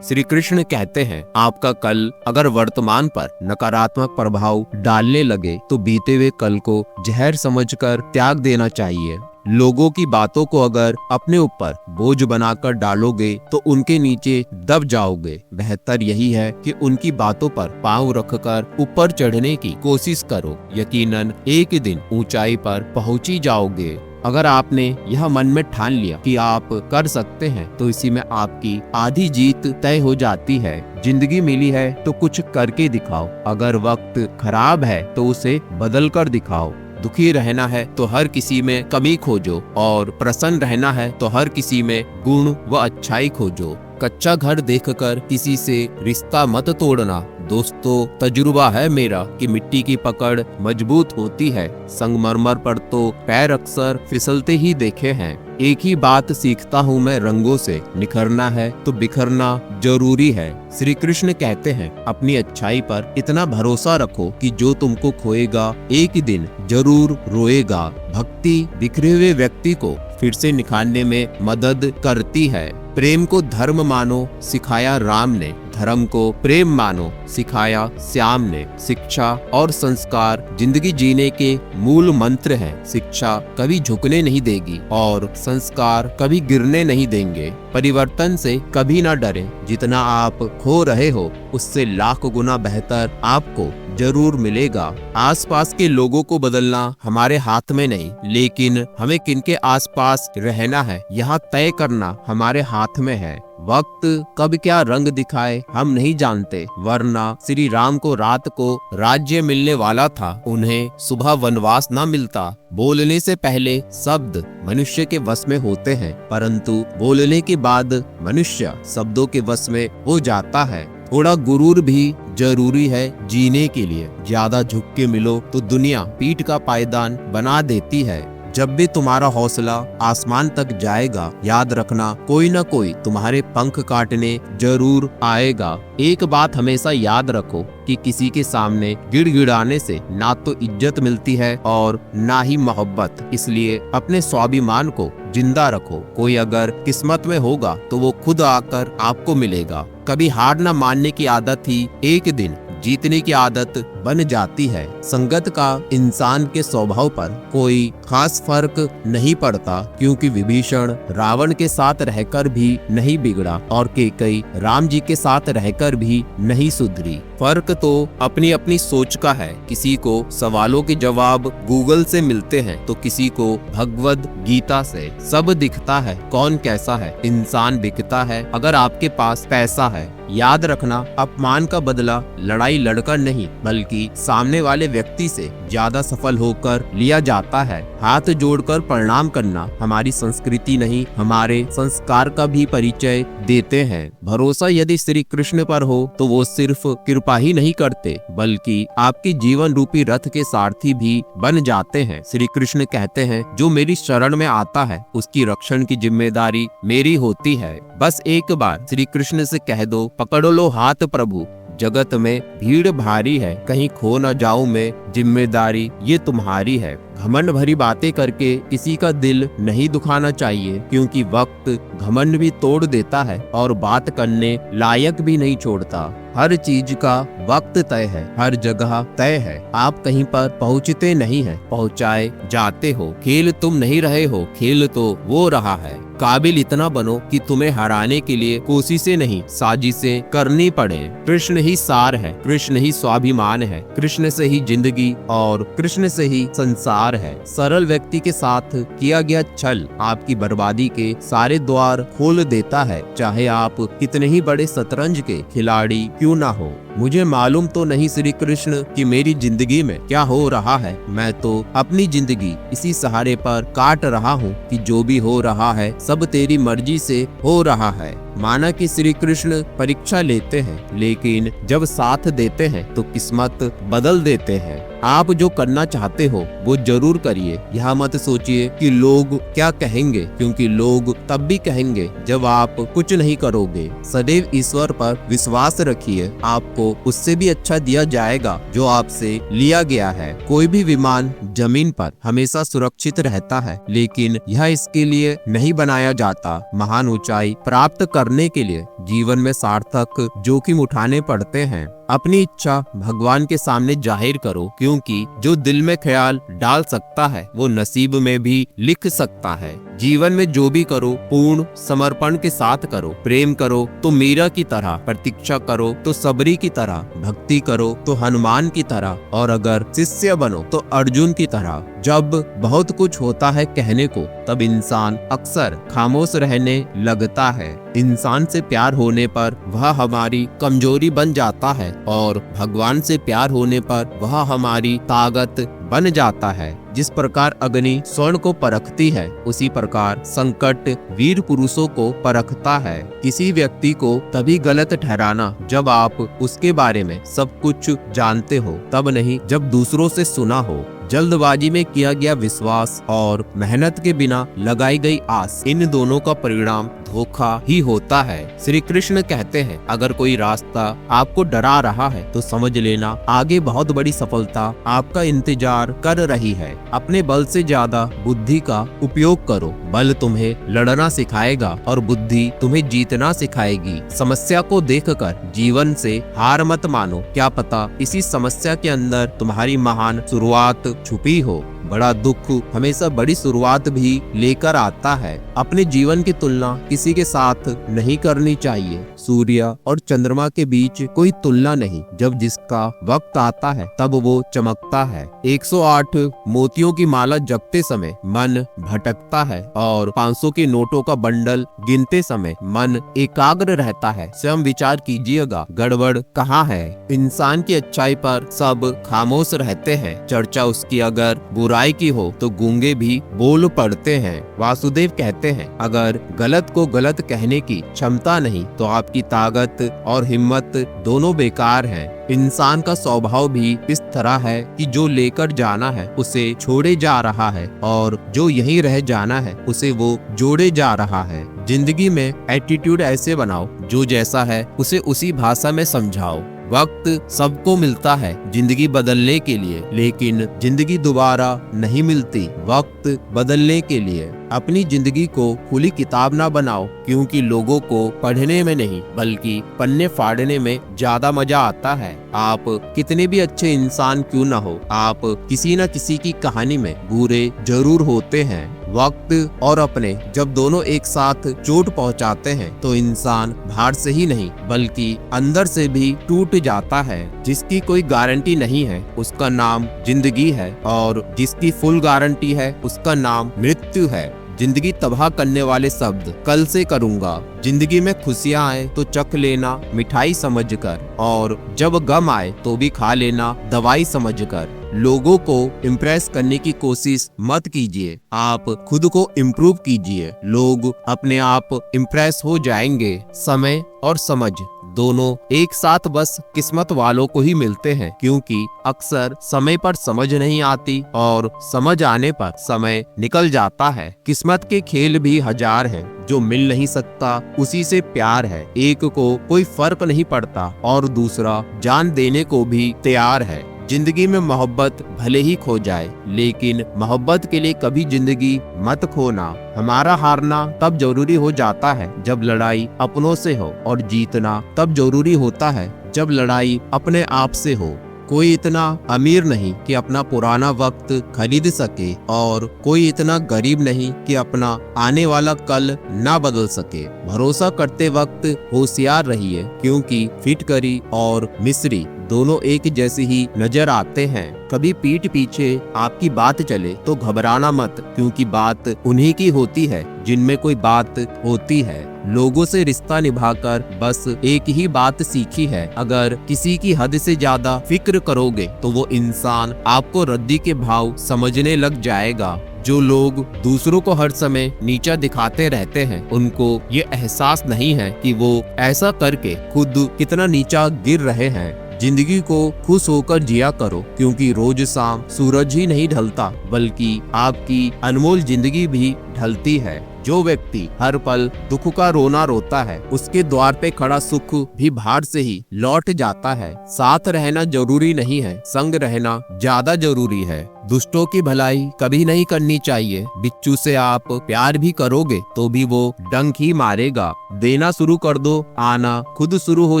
श्री कृष्ण कहते हैं, आपका कल अगर वर्तमान पर नकारात्मक प्रभाव डालने लगे तो बीते हुए कल को जहर समझकर त्याग देना चाहिए। लोगों की बातों को अगर अपने ऊपर बोझ बनाकर डालोगे तो उनके नीचे दब जाओगे। बेहतर यही है कि उनकी बातों पर पांव रखकर ऊपर चढ़ने की कोशिश करो। यकीनन एक दिन ऊंचाई पर पहुंच ही जाओगे। अगर आपने यह मन में ठान लिया कि आप कर सकते हैं तो इसी में आपकी आधी जीत तय हो जाती है। जिंदगी मिली है तो कुछ करके दिखाओ। अगर वक्त खराब है तो उसे बदल कर दिखाओ। दुखी रहना है तो हर किसी में कमी खोजो और प्रसन्न रहना है तो हर किसी में गुण व अच्छाई खोजो। कच्चा घर देखकर किसी से रिश्ता मत तोड़ना। दोस्तों, तजुर्बा है मेरा कि मिट्टी की पकड़ मजबूत होती है, संगमरमर पर तो पैर अक्सर फिसलते ही देखे हैं। एक ही बात सीखता हूँ मैं, रंगों से निखरना है तो बिखरना जरूरी है। श्री कृष्ण कहते हैं, अपनी अच्छाई पर इतना भरोसा रखो कि जो तुमको खोएगा एक दिन जरूर रोएगा। भक्ति बिखरे हुए व्यक्ति को फिर से निखारने में मदद करती है। प्रेम को धर्म मानो सिखाया राम ने, धर्म को प्रेम मानो सिखाया श्याम ने। शिक्षा और संस्कार जिंदगी जीने के मूल मंत्र हैं। शिक्षा कभी झुकने नहीं देगी और संस्कार कभी गिरने नहीं देंगे। परिवर्तन से कभी ना डरें। जितना आप खो रहे हो उससे लाख गुना बेहतर आपको जरूर मिलेगा। आसपास के लोगों को बदलना हमारे हाथ में नहीं, लेकिन हमें किनके आसपास रहना है यह तय करना हमारे हाथ में है। वक्त कब क्या रंग दिखाए हम नहीं जानते, वरना श्री राम को रात को राज्य मिलने वाला था, उन्हें सुबह वनवास न मिलता। बोलने से पहले शब्द मनुष्य के वश में होते हैं, परंतु बोलने के बाद मनुष्य शब्दों के वश में हो जाता है। थोड़ा गुरूर भी जरूरी है जीने के लिए। ज्यादा झुक के मिलो तो दुनिया पीठ का पायदान बना देती है। जब भी तुम्हारा हौसला आसमान तक जाएगा, याद रखना कोई न कोई तुम्हारे पंख काटने जरूर आएगा। एक बात हमेशा याद रखो कि किसी के सामने गिड़गिड़ाने से ना तो इज्जत मिलती है और ना ही मोहब्बत। इसलिए अपने स्वाभिमान को जिंदा रखो। कोई अगर किस्मत में होगा तो वो खुद आकर आपको मिलेगा। कभी हार न मानने की आदत ही एक दिन जीतने की आदत बन जाती है। संगत का इंसान के स्वभाव पर कोई खास फर्क नहीं पड़ता, क्योंकि विभीषण रावण के साथ रहकर भी नहीं बिगड़ा और कैकेयी राम जी के साथ रहकर भी नहीं सुधरी। फर्क तो अपनी अपनी सोच का है। किसी को सवालों के जवाब गूगल से मिलते हैं तो किसी को भगवद गीता से। सब दिखता है कौन कैसा है, इंसान बिकता है अगर आपके पास पैसा है। याद रखना, अपमान का बदला लड़ाई लड़कर नहीं बल्कि सामने वाले व्यक्ति से ज्यादा सफल होकर लिया जाता है। हाथ जोड़कर प्रणाम करना हमारी संस्कृति नहीं, हमारे संस्कार का भी परिचय देते हैं। भरोसा यदि श्री कृष्ण पर हो तो वो सिर्फ कृपा ही नहीं करते बल्कि आपके जीवन रूपी रथ के सारथी भी बन जाते हैं। श्री कृष्ण कहते हैं, जो मेरी शरण में आता है उसकी रक्षण की जिम्मेदारी मेरी होती है। बस एक बार श्री कृष्ण से कह दो, पकड़ लो हाथ प्रभु, जगत में भीड़ भारी है, कहीं खो न जाऊं मैं, जिम्मेदारी ये तुम्हारी है। घमंड भरी बातें करके किसी का दिल नहीं दुखाना चाहिए, क्योंकि वक्त घमंड भी तोड़ देता है और बात करने लायक भी नहीं छोड़ता। हर चीज का वक्त तय है, हर जगह तय है। आप कहीं पर पहुँचते नहीं हैं, पहुँचाए जाते हो। खेल तुम नहीं रहे हो, खेल तो वो रहा है। काबिल इतना बनो कि तुम्हें हराने के लिए कोशिशें नहीं साजिशें करनी पड़े। कृष्ण ही सार है, कृष्ण ही स्वाभिमान है, कृष्ण से ही जिंदगी और कृष्ण से ही संसार है। सरल व्यक्ति के साथ किया गया छल आपकी बर्बादी के सारे द्वार खोल देता है, चाहे आप कितने ही बड़े शतरंज के खिलाड़ी क्यों ना हो। मुझे मालूम तो नहीं श्री कृष्ण कि मेरी जिंदगी में क्या हो रहा है, मैं तो अपनी जिंदगी इसी सहारे पर काट रहा हूँ कि जो भी हो रहा है सब तेरी मर्जी से हो रहा है। माना कि श्री कृष्ण परीक्षा लेते हैं, लेकिन जब साथ देते हैं तो किस्मत बदल देते हैं। आप जो करना चाहते हो वो जरूर करिए। यह मत सोचिए कि लोग क्या कहेंगे, क्योंकि लोग तब भी कहेंगे जब आप कुछ नहीं करोगे। सदैव ईश्वर पर विश्वास रखिए, आपको उससे भी अच्छा दिया जाएगा जो आपसे लिया गया है। कोई भी विमान जमीन पर हमेशा सुरक्षित रहता है, लेकिन यह इसके लिए नहीं बनाया जाता। महान ऊंचाई प्राप्त करने के लिए जीवन में सार्थक जोखिम उठाने पड़ते हैं। अपनी इच्छा भगवान के सामने जाहिर करो, क्योंकि जो दिल में ख्याल डाल सकता है वो नसीब में भी लिख सकता है। जीवन में जो भी करो पूर्ण समर्पण के साथ करो। प्रेम करो तो मीरा की तरह, प्रतीक्षा करो तो सबरी की तरह, भक्ति करो तो हनुमान की तरह, और अगर शिष्य बनो तो अर्जुन की तरह। जब बहुत कुछ होता है कहने को, तब इंसान अक्सर खामोश रहने लगता है। इंसान से प्यार होने पर वह हमारी कमजोरी बन जाता है, और भगवान से प्यार होने पर वह हमारी ताकत बन जाता है। जिस प्रकार अग्नि स्वर्ण को परखती है, उसी प्रकार संकट वीर पुरुषों को परखता है। किसी व्यक्ति को तभी गलत ठहराना जब आप उसके बारे में सब कुछ जानते हो, तब नहीं जब दूसरों से सुना हो। जल्दबाजी में किया गया विश्वास और मेहनत के बिना लगाई गई आस, इन दोनों का परिणाम धोखा ही होता है। श्री कृष्ण कहते हैं, अगर कोई रास्ता आपको डरा रहा है तो समझ लेना आगे बहुत बड़ी सफलता आपका इंतजार कर रही है। अपने बल से ज्यादा बुद्धि का उपयोग करो। बल तुम्हें लड़ना सिखाएगा और बुद्धि तुम्हें जीतना सिखाएगी। समस्या को देखकर जीवन से हार मत मानो। क्या पता इसी समस्या के अंदर तुम्हारी महान शुरुआत छुपी हो। बड़ा दुख हमेशा बड़ी शुरुआत भी लेकर आता है। अपने जीवन की तुलना किसी के साथ नहीं करनी चाहिए। सूर्य और चंद्रमा के बीच कोई तुलना नहीं। जब जिसका वक्त आता है तब वो चमकता है। 108 मोतियों की माला जपते समय मन भटकता है, और 500 के नोटों का बंडल गिनते समय मन एकाग्र रहता है। स्वयं विचार कीजिएगा, गड़बड़ कहाँ है। इंसान की अच्छाई पर सब खामोश रहते हैं। चर्चा उसकी अगर बुराई की हो तो गूंगे भी बोल पड़ते हैं। वासुदेव कहते हैं, अगर गलत को गलत कहने की क्षमता नहीं तो आपकी ताकत और हिम्मत दोनों बेकार हैं। इंसान का स्वभाव भी इस तरह है कि जो लेकर जाना है उसे छोड़े जा रहा है, और जो यहीं रह जाना है उसे वो जोड़े जा रहा है। जिंदगी में एटीट्यूड ऐसे बनाओ, जो जैसा है उसे उसी भाषा में समझाओ। वक्त सबको मिलता है जिंदगी बदलने के लिए, लेकिन जिंदगी दोबारा नहीं मिलती वक्त बदलने के लिए। अपनी जिंदगी को खुली किताब ना बनाओ, क्योंकि लोगों को पढ़ने में नहीं बल्कि पन्ने फाड़ने में ज्यादा मजा आता है। आप कितने भी अच्छे इंसान क्यों ना हो, आप किसी न किसी की कहानी में बुरे जरूर होते हैं। वक्त और अपने जब दोनों एक साथ चोट पहुंचाते हैं तो इंसान बाहर से ही नहीं बल्कि अंदर से भी टूट जाता है। जिसकी कोई गारंटी नहीं है उसका नाम जिंदगी है, और जिसकी फुल गारंटी है उसका नाम मृत्यु है। जिंदगी तबाह करने वाले शब्द कल से करूंगा। जिंदगी में खुशियां आए तो चख लेना मिठाई समझकर, और जब गम आए तो भी खा लेना दवाई समझकर। लोगों को इम्प्रेस करने की कोशिश मत कीजिए, आप खुद को इम्प्रूव कीजिए। लोग अपने आप इम्प्रेस हो जाएंगे। समय और समझ दोनों एक साथ बस किस्मत वालों को ही मिलते हैं, क्योंकि अक्सर समय पर समझ नहीं आती और समझ आने पर समय निकल जाता है। किस्मत के खेल भी हजार हैं, जो मिल नहीं सकता उसी से प्यार है। एक को कोई फर्क नहीं पड़ता और दूसरा जान देने को भी तैयार है। जिंदगी में मोहब्बत भले ही खो जाए, लेकिन मोहब्बत के लिए कभी जिंदगी मत खोना। हमारा हारना तब जरूरी हो जाता है जब लड़ाई अपनों से हो, और जीतना तब जरूरी होता है जब लड़ाई अपने आप से हो। कोई इतना अमीर नहीं कि अपना पुराना वक्त खरीद सके, और कोई इतना गरीब नहीं कि अपना आने वाला कल ना बदल सके। भरोसा करते वक्त होशियार रहिए, क्योंकि फिटकरी और मिस्री दोनों एक जैसे ही नजर आते हैं। कभी पीठ पीछे आपकी बात चले तो घबराना मत, क्योंकि बात उन्हीं की होती है जिनमें कोई बात होती है। लोगों से रिश्ता निभाकर बस एक ही बात सीखी है, अगर किसी की हद से ज्यादा फिक्र करोगे तो वो इंसान आपको रद्दी के भाव समझने लग जाएगा। जो लोग दूसरों को हर समय नीचा दिखाते रहते हैं, उनको ये एहसास नहीं है कि वो ऐसा करके खुद कितना नीचा गिर रहे हैं। जिंदगी को खुश होकर जिया करो, क्योंकि रोज शाम सूरज ही नहीं ढलता बल्कि आपकी अनमोल जिंदगी भी ढलती है। जो व्यक्ति हर पल दुख का रोना रोता है, उसके द्वार पे खड़ा सुख भी बाहर से ही लौट जाता है। साथ रहना जरूरी नहीं है, संग रहना ज्यादा जरूरी है। दुष्टों की भलाई कभी नहीं करनी चाहिए। बिच्छू से आप प्यार भी करोगे तो भी वो डंक ही मारेगा। देना शुरू कर दो, आना खुद शुरू हो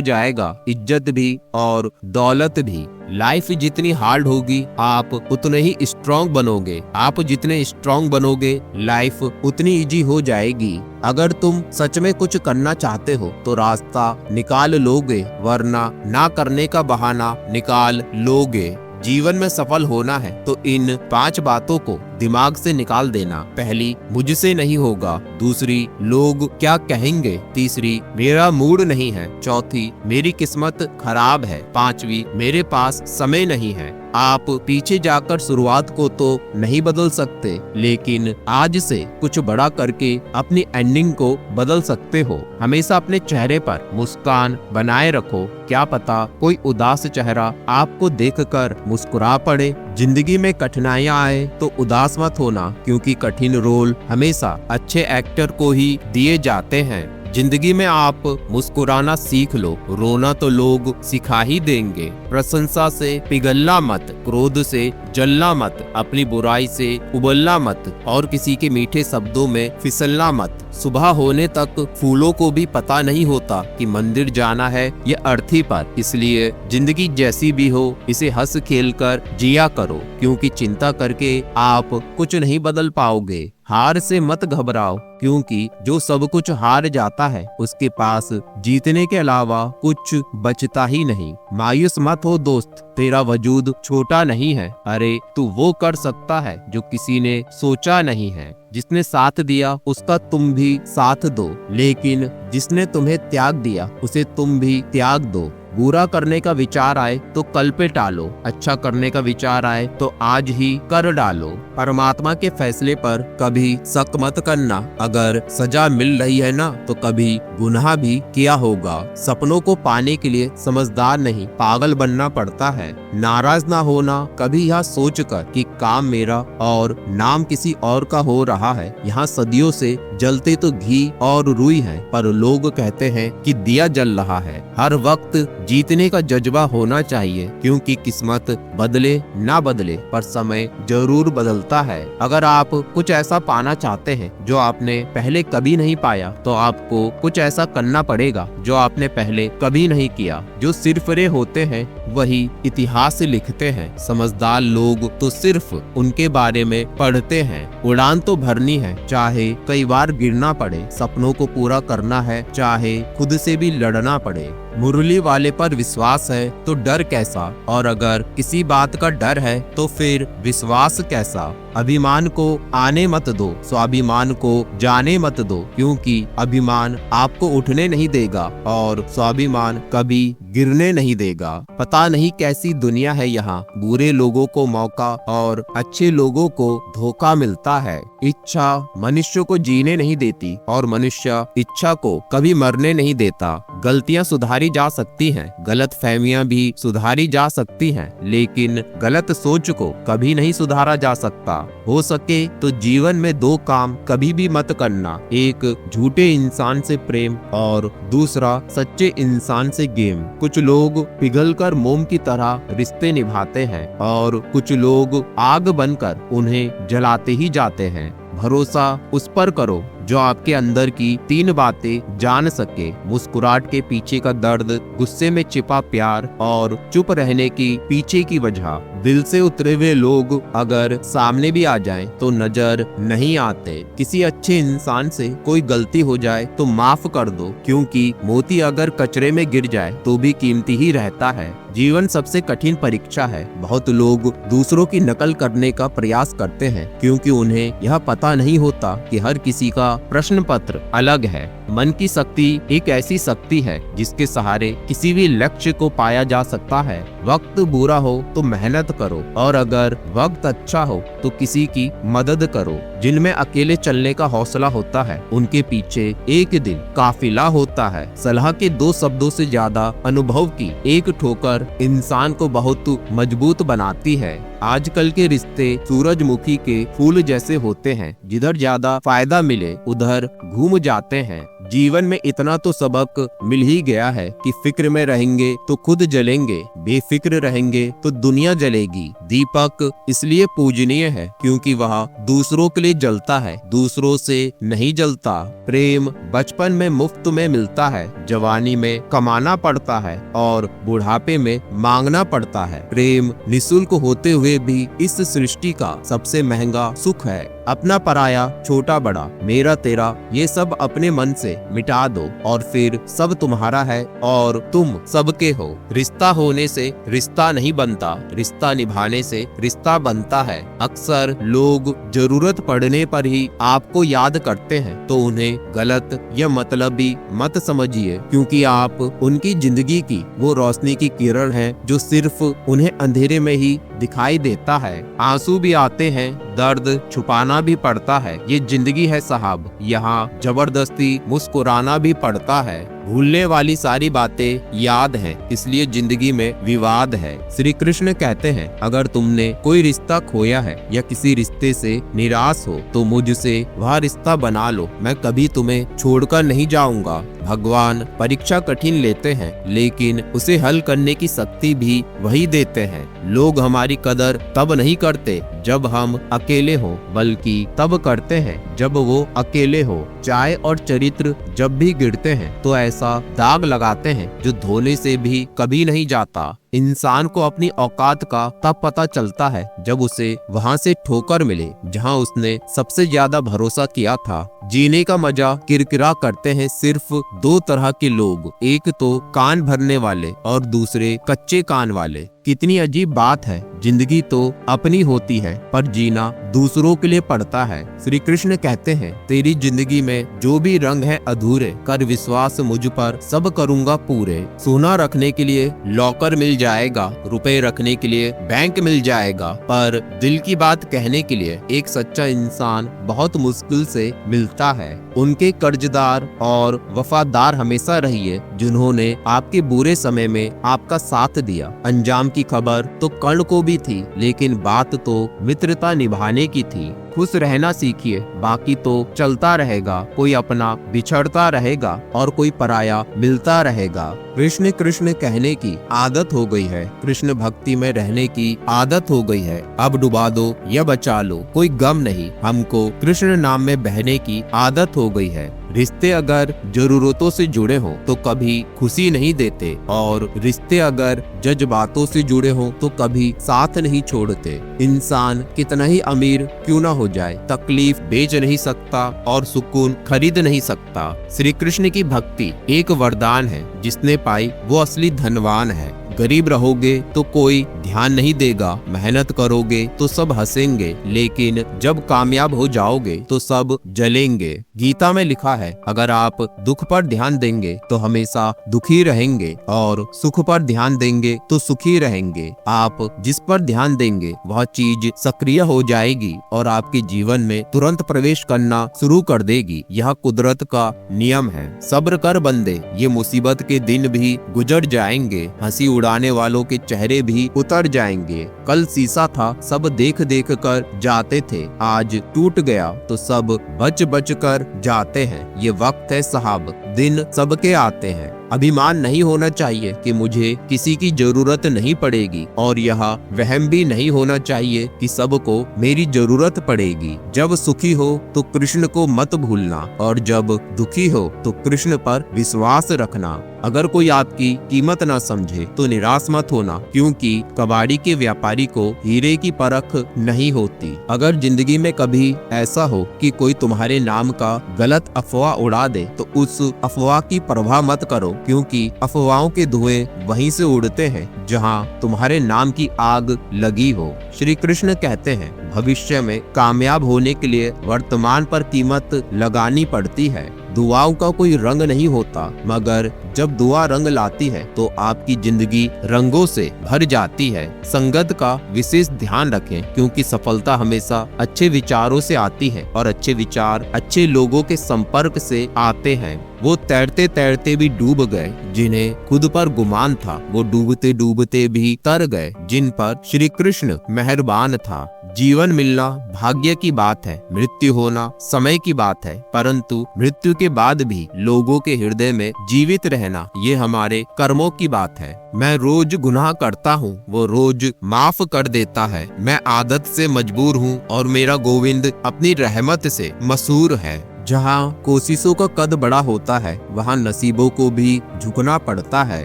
जाएगा, इज्जत भी और दौलत भी। लाइफ जितनी हार्ड होगी आप उतने ही स्ट्रांग बनोगे। आप जितने स्ट्रांग बनोगे लाइफ उतनी इजी हो जाएगी। अगर तुम सच में कुछ करना चाहते हो तो रास्ता निकाल लोगे, वरना ना करने का बहाना निकाल लोगे। जीवन में सफल होना है तो इन 5 बातों को दिमाग से निकाल देना। पहली, मुझसे नहीं होगा। दूसरी, लोग क्या कहेंगे। तीसरी, मेरा मूड नहीं है। चौथी, मेरी किस्मत खराब है। पांचवी, मेरे पास समय नहीं है। आप पीछे जाकर शुरुआत को तो नहीं बदल सकते, लेकिन आज से कुछ बड़ा करके अपनी एंडिंग को बदल सकते हो। हमेशा अपने चेहरे पर मुस्कान बनाए रखो। क्या पता कोई उदास चेहरा आपको देखकर मुस्कुरा पड़े। जिंदगी में कठिनाइयां आए तो उदास मत होना, क्योंकि कठिन रोल हमेशा अच्छे एक्टर को ही दिए जाते हैं। जिंदगी में आप मुस्कुराना सीख लो, रोना तो लोग सिखा ही देंगे। प्रशंसा से पिघलना मत, क्रोध से जलना मत, अपनी बुराई से उबलना मत और किसी के मीठे शब्दों में फिसलना मत। सुबह होने तक फूलों को भी पता नहीं होता कि मंदिर जाना है या अर्थी पर। इसलिए जिंदगी जैसी भी हो इसे हंस खेल कर जिया करो, क्योंकि चिंता करके आप कुछ नहीं बदल पाओगे। हार से मत घबराओ, क्योंकि जो सब कुछ हार जाता है उसके पास जीतने के अलावा कुछ बचता ही नहीं। मायूस मत हो दोस्त, तेरा वजूद छोटा नहीं है। अरे तू वो कर सकता है जो किसी ने सोचा नहीं है। जिसने साथ दिया उसका तुम भी साथ दो, लेकिन जिसने तुम्हें त्याग दिया उसे तुम भी त्याग दो। बुरा करने का विचार आए तो कल पे टालो, अच्छा करने का विचार आए तो आज ही कर डालो। परमात्मा के फैसले पर कभी शक मत करना। अगर सजा मिल रही है ना तो कभी गुनाह भी किया होगा। सपनों को पाने के लिए समझदार नहीं पागल बनना पड़ता है। नाराज ना होना कभी यह सोचकर कि काम मेरा और नाम किसी और का हो रहा है। यहाँ सदियों से जलते तो घी और रुई है, पर लोग कहते हैं कि दिया जल रहा है। हर वक्त जीतने का जज्बा होना चाहिए, क्योंकि किस्मत बदले ना बदले पर समय जरूर बदलता है। अगर आप कुछ ऐसा पाना चाहते हैं जो आपने पहले कभी नहीं पाया, तो आपको कुछ ऐसा करना पड़ेगा जो आपने पहले कभी नहीं किया। जो सिरफिरे होते हैं वही इतिहास लिखते हैं। समझदार लोग तो सिर्फ उनके बारे में पढ़ते हैं। उड़ान तो भरनी है, चाहे कई बार गिरना पड़े। सपनों को पूरा करना है, चाहे खुद से भी लड़ना पड़े। मुरली वाले पर विश्वास है तो डर कैसा, और अगर किसी बात का डर है तो फिर विश्वास कैसा। अभिमान को आने मत दो, स्वाभिमान को जाने मत दो, क्योंकि अभिमान आपको उठने नहीं देगा और स्वाभिमान कभी गिरने नहीं देगा। पता नहीं कैसी दुनिया है यहाँ, बुरे लोगों को मौका और अच्छे लोगों को धोखा मिलता है। इच्छा मनुष्य को जीने नहीं देती और मनुष्य इच्छा को कभी मरने नहीं देता। गलतियां सुधारी जा सकती हैं, गलत फहमियां भी सुधारी जा सकती हैं, लेकिन गलत सोच को कभी नहीं सुधारा जा सकता। हो सके तो जीवन में 2 काम कभी भी मत करना, एक झूठे इंसान से प्रेम और दूसरा सच्चे इंसान से गेम। कुछ लोग पिघलकर मोम की तरह रिश्ते निभाते हैं और कुछ लोग आग बनकर उन्हें जलाते ही जाते हैं। भरोसा उस पर करो जो आपके अंदर की 3 बातें जान सके। मुस्कुराहट के पीछे का दर्द, गुस्से में छिपा प्यार और चुप रहने की पीछे की वजह। दिल से उतरे हुए लोग अगर सामने भी आ जाएं तो नजर नहीं आते। किसी अच्छे इंसान से कोई गलती हो जाए तो माफ कर दो, क्योंकि मोती अगर कचरे में गिर जाए तो भी कीमती ही रहता है। जीवन सबसे कठिन परीक्षा है। बहुत लोग दूसरों की नकल करने का प्रयास करते हैं, क्योंकि उन्हें यह पता नहीं होता कि हर किसी का प्रश्न पत्र अलग है। मन की शक्ति एक ऐसी शक्ति है जिसके सहारे किसी भी लक्ष्य को पाया जा सकता है। वक्त बुरा हो तो मेहनत करो, और अगर वक्त अच्छा हो तो किसी की मदद करो। जिनमें अकेले चलने का हौसला होता है, उनके पीछे एक दिन काफिला होता है। सलाह के 2 शब्दों से ज्यादा अनुभव की एक ठोकर इंसान को बहुत मजबूत बनाती है। आजकल के रिश्ते सूरजमुखी के फूल जैसे होते हैं, जिधर ज्यादा फायदा मिले उधर घूम जाते हैं। जीवन में इतना तो सबक मिल ही गया है कि फिक्र में रहेंगे तो खुद जलेंगे, बेफिक्र रहेंगे तो दुनिया जलेगी। दीपक इसलिए पूजनीय है क्योंकि वह दूसरों के लिए जलता है, दूसरों से नहीं जलता। प्रेम बचपन में मुफ्त में मिलता है, जवानी में कमाना पड़ता है और बुढ़ापे में मांगना पड़ता है। प्रेम निःशुल्क होते हुए भी इस सृष्टि का सबसे महंगा सुख है। अपना पराया, छोटा बड़ा, मेरा तेरा, ये सब अपने मन से मिटा दो और फिर सब तुम्हारा है और तुम सबके हो। रिश्ता होने से रिश्ता नहीं बनता, रिश्ता निभाने से रिश्ता बनता है। अक्सर लोग जरूरत पड़ने पर ही आपको याद करते हैं, तो उन्हें गलत या मतलबी मत समझिए, क्योंकि आप उनकी जिंदगी की वो रोशनी की किरण है जो सिर्फ उन्हें अंधेरे में ही दिखाई देता है। आंसू भी आते हैं, दर्द छुपाना भी पड़ता है, ये जिंदगी है साहब, यहाँ जबरदस्ती मुस्कुराना भी पड़ता है। भूलने वाली सारी बातें याद हैं, इसलिए जिंदगी में विवाद है। श्री कृष्ण कहते हैं, अगर तुमने कोई रिश्ता खोया है या किसी रिश्ते से निराश हो तो मुझसे वह रिश्ता बना लो, मैं कभी तुम्हें छोड़कर नहीं जाऊंगा। भगवान परीक्षा कठिन लेते हैं, लेकिन उसे हल करने की शक्ति भी वही देते हैं। लोग हमारी कदर तब नहीं करते जब हम अकेले हो, बल्कि तब करते हैं जब वो अकेले हो। चाय और चरित्र जब भी गिरते हैं तो ऐसा दाग लगाते हैं जो धोने से भी कभी नहीं जाता। इंसान को अपनी औकात का तब पता चलता है जब उसे वहाँ से ठोकर मिले जहाँ उसने सबसे ज्यादा भरोसा किया था। जीने का मजा किरकिरा करते हैं सिर्फ 2 तरह के लोग, एक तो कान भरने वाले और दूसरे कच्चे कान वाले। कितनी अजीब बात है, जिंदगी तो अपनी होती है पर जीना दूसरों के लिए पड़ता है। श्री कृष्ण कहते हैं, तेरी जिंदगी में जो भी रंग है अधूरे, कर विश्वास मुझ पर सब करूंगा पूरे। सोना रखने के लिए लॉकर मिल जाएगा, रुपए रखने के लिए बैंक मिल जाएगा, पर दिल की बात कहने के लिए एक सच्चा इंसान बहुत मुश्किल से मिलता है। उनके कर्जदार और वफादार हमेशा रहिए जिन्होंने आपके बुरे समय में आपका साथ दिया। अंजाम की खबर तो कर्ण को भी थी, लेकिन बात तो मित्रता निभाने की थी। खुश रहना सीखिए, बाकी तो चलता रहेगा। कोई अपना बिछड़ता रहेगा और कोई पराया मिलता रहेगा। कृष्ण कृष्ण कहने की आदत हो गई है, कृष्ण भक्ति में रहने की आदत हो गई है। अब डुबा दो या बचा लो, कोई गम नहीं, हमको कृष्ण नाम में बहने की आदत हो गई है। रिश्ते अगर जरूरतों से जुड़े हो तो कभी खुशी नहीं देते, और रिश्ते अगर जज्बातों से जुड़े हो तो कभी साथ नहीं छोड़ते। इंसान कितना ही अमीर क्यों ना हो जाए, तकलीफ बेच नहीं सकता और सुकून खरीद नहीं सकता। श्री कृष्ण की भक्ति एक वरदान है, जिसने पाई वो असली धनवान है। गरीब रहोगे तो कोई ध्यान नहीं देगा, मेहनत करोगे तो सब हंसेंगे, लेकिन जब कामयाब हो जाओगे तो सब जलेंगे। गीता में लिखा है, अगर आप दुख पर ध्यान देंगे तो हमेशा दुखी रहेंगे और सुख पर ध्यान देंगे तो सुखी रहेंगे। आप जिस पर ध्यान देंगे वह चीज सक्रिय हो जाएगी और आपके जीवन में तुरंत प्रवेश करना शुरू कर देगी। यह कुदरत का नियम है। सब्र कर बंदे, ये मुसीबत के दिन भी गुजर जाएंगे, हंसी उड़ाने वालों के चेहरे भी उतर जाएंगे। कल शीशा था, सब देख देख कर जाते थे, आज टूट गया तो सब बच बच कर जाते हैं। ये वक्त है साहब, दिन सबके आते हैं। अभिमान नहीं होना चाहिए कि मुझे किसी की जरूरत नहीं पड़ेगी, और यह वहम भी नहीं होना चाहिए कि सबको मेरी जरूरत पड़ेगी। जब सुखी हो तो कृष्ण को मत भूलना, और जब दुखी हो तो कृष्ण पर विश्वास रखना। अगर कोई आपकी कीमत ना समझे तो निराश मत होना, क्योंकि कबाड़ी के व्यापारी को हीरे की परख नहीं होती। अगर जिंदगी में कभी ऐसा हो कि कोई तुम्हारे नाम का गलत अफवाह उड़ा दे तो उस अफवाह की परवाह मत करो, क्योंकि अफवाहों के धुएं वहीं से उड़ते हैं जहां तुम्हारे नाम की आग लगी हो। श्री कृष्ण कहते हैं, भविष्य में कामयाब होने के लिए वर्तमान पर कीमत लगानी पड़ती है। दुआओं का कोई रंग नहीं होता, मगर जब दुआ रंग लाती है तो आपकी जिंदगी रंगों से भर जाती है। संगत का विशेष ध्यान रखें, क्योंकि सफलता हमेशा अच्छे विचारों से आती है और अच्छे विचार अच्छे लोगों के संपर्क से आते हैं। वो तैरते तैरते भी डूब गए, जिन्हें खुद पर गुमान था। वो डूबते डूबते भी तर गए, जिन पर श्री कृष्ण मेहरबान था। जीवन मिलना भाग्य की बात है, मृत्यु होना समय की बात है, परंतु मृत्यु के बाद भी लोगों के हृदय में जीवित रहना ये हमारे कर्मों की बात है। मैं रोज गुनाह करता हूँ, वो रोज माफ कर देता है। मैं आदत से मजबूर हूँ और मेरा गोविंद अपनी रहमत से मशहूर है। जहाँ कोशिशों का कद बड़ा होता है, वहाँ नसीबों को भी झुकना पड़ता है।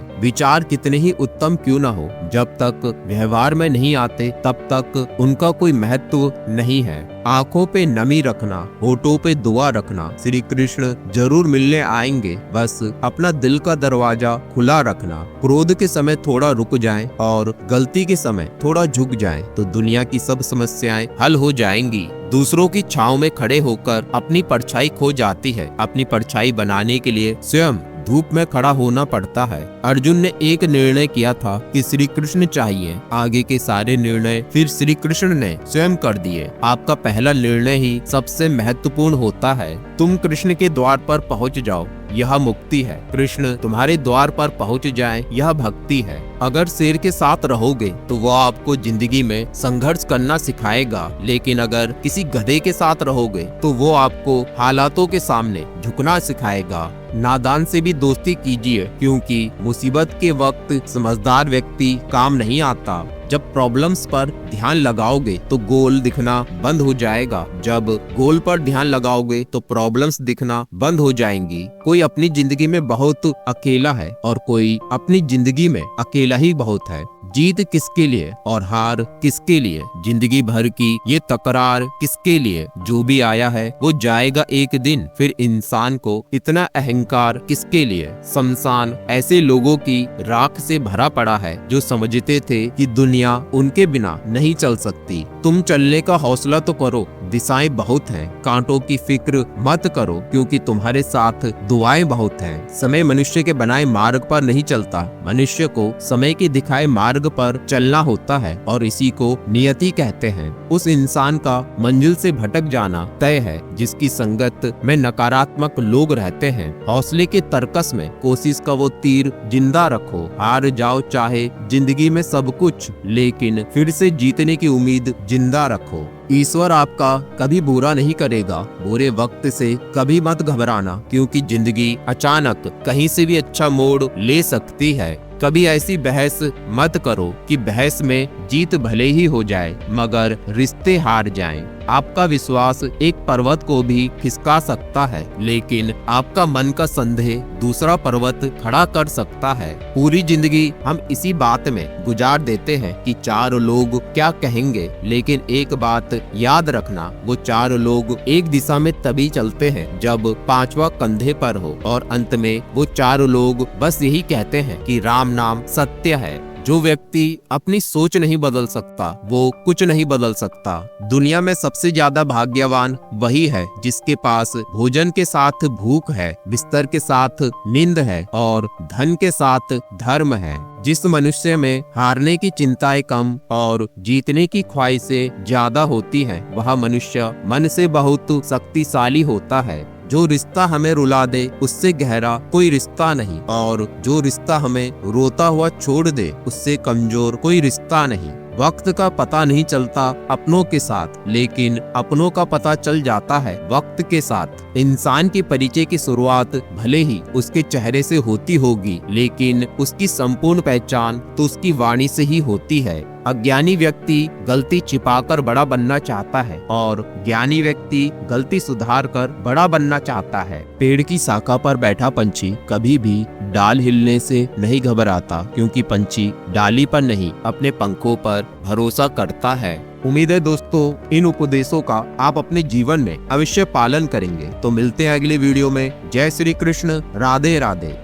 विचार कितने ही उत्तम क्यों न हो, जब तक व्यवहार में नहीं आते तब तक उनका कोई महत्व नहीं है। आंखों पे नमी रखना, होठों पे दुआ रखना। श्री कृष्ण जरूर मिलने आएंगे, बस अपना दिल का दरवाजा खुला रखना। क्रोध के समय थोड़ा रुक जाएं और गलती के समय थोड़ा झुक जाएं, तो दुनिया की सब समस्याएं हल हो जाएंगी। दूसरों की छांव में खड़े होकर अपनी परछाई खो जाती है। अपनी परछाई बनाने के लिए स्वयं धूप में खड़ा होना पड़ता है। अर्जुन ने एक निर्णय किया था कि श्री कृष्ण चाहिए, आगे के सारे निर्णय फिर श्री कृष्ण ने स्वयं कर दिए। आपका पहला निर्णय ही सबसे महत्वपूर्ण होता है। तुम कृष्ण के द्वार पर पहुंच जाओ, यह मुक्ति है। कृष्ण तुम्हारे द्वार पर पहुंच जाए, यह भक्ति है। अगर शेर के साथ रहोगे तो वह आपको जिंदगी में संघर्ष करना सिखाएगा, लेकिन अगर किसी गधे के साथ रहोगे तो वो आपको हालातों के सामने झुकना सिखाएगा। नादान से भी दोस्ती कीजिए, क्योंकि मुसीबत के वक्त समझदार व्यक्ति काम नहीं आता। जब प्रॉब्लम्स पर ध्यान लगाओगे तो गोल दिखना बंद हो जाएगा। जब गोल पर ध्यान लगाओगे तो प्रॉब्लम्स दिखना बंद हो जाएंगी। कोई अपनी जिंदगी में बहुत अकेला है और कोई अपनी जिंदगी में अकेला ही बहुत है। जीत किसके लिए और हार किसके लिए, जिंदगी भर की ये तकरार किसके लिए। जो भी आया है वो जाएगा एक दिन, फिर इंसान को इतना अहंकार किसके लिए। शमशान ऐसे लोगों की राख से भरा पड़ा है जो समझते थे कि दुनिया उनके बिना नहीं चल सकती। तुम चलने का हौसला तो करो, दिशाएं बहुत हैं। कांटों की फिक्र मत करो, क्योंकि तुम्हारे साथ दुआएं बहुत हैं। समय मनुष्य के बनाए मार्ग पर नहीं चलता, मनुष्य को समय के दिखाए मार्ग पर चलना होता है, और इसी को नियति कहते हैं। उस इंसान का मंजिल से भटक जाना तय है जिसकी संगत में नकारात्मक लोग रहते हैं। हौसले के तरकस में कोशिश का वो तीर जिंदा रखो। हार जाओ चाहे जिंदगी में सब कुछ, लेकिन फिर से जीतने की उम्मीद जिंदा रखो। ईश्वर आपका कभी बुरा नहीं करेगा। बुरे वक्त से कभी मत घबराना, क्योंकि जिंदगी अचानक कहीं से भी अच्छा मोड़ ले सकती है। कभी ऐसी बहस मत करो कि बहस में जीत भले ही हो जाए मगर रिश्ते हार जाएं। आपका विश्वास एक पर्वत को भी खिसका सकता है, लेकिन आपका मन का संदेह दूसरा पर्वत खड़ा कर सकता है। पूरी जिंदगी हम इसी बात में गुजार देते हैं कि चार लोग क्या कहेंगे, लेकिन एक बात याद रखना, वो चार लोग एक दिशा में तभी चलते हैं जब पांचवा कंधे पर हो, और अंत में वो चार लोग बस यही कहते हैं कि राम नाम सत्य है। जो व्यक्ति अपनी सोच नहीं बदल सकता वो कुछ नहीं बदल सकता। दुनिया में सबसे ज्यादा भाग्यवान वही है जिसके पास भोजन के साथ भूख है, बिस्तर के साथ नींद है और धन के साथ धर्म है। जिस मनुष्य में हारने की चिंताएं कम और जीतने की ख्वाहिशें ज्यादा होती हैं, वह मनुष्य मन से बहुत शक्तिशाली होता है। जो रिश्ता हमें रुला दे उससे गहरा कोई रिश्ता नहीं, और जो रिश्ता हमें रोता हुआ छोड़ दे उससे कमजोर कोई रिश्ता नहीं। वक्त का पता नहीं चलता अपनों के साथ, लेकिन अपनों का पता चल जाता है वक्त के साथ। इंसान के परिचय की शुरुआत भले ही उसके चेहरे से होती होगी, लेकिन उसकी संपूर्ण पहचान तो उसकी वाणी से ही होती है। अज्ञानी व्यक्ति गलती छिपाकर बड़ा बनना चाहता है और ज्ञानी व्यक्ति गलती सुधार कर बड़ा बनना चाहता है। पेड़ की शाखा पर बैठा पंछी कभी भी डाल हिलने से नहीं घबराता, क्योंकि पंछी डाली पर नहीं अपने पंखों पर भरोसा करता है। उम्मीद है दोस्तों इन उपदेशों का आप अपने जीवन में अवश्य पालन करेंगे। तो मिलते हैं अगले वीडियो में। जय श्री कृष्ण, राधे राधे।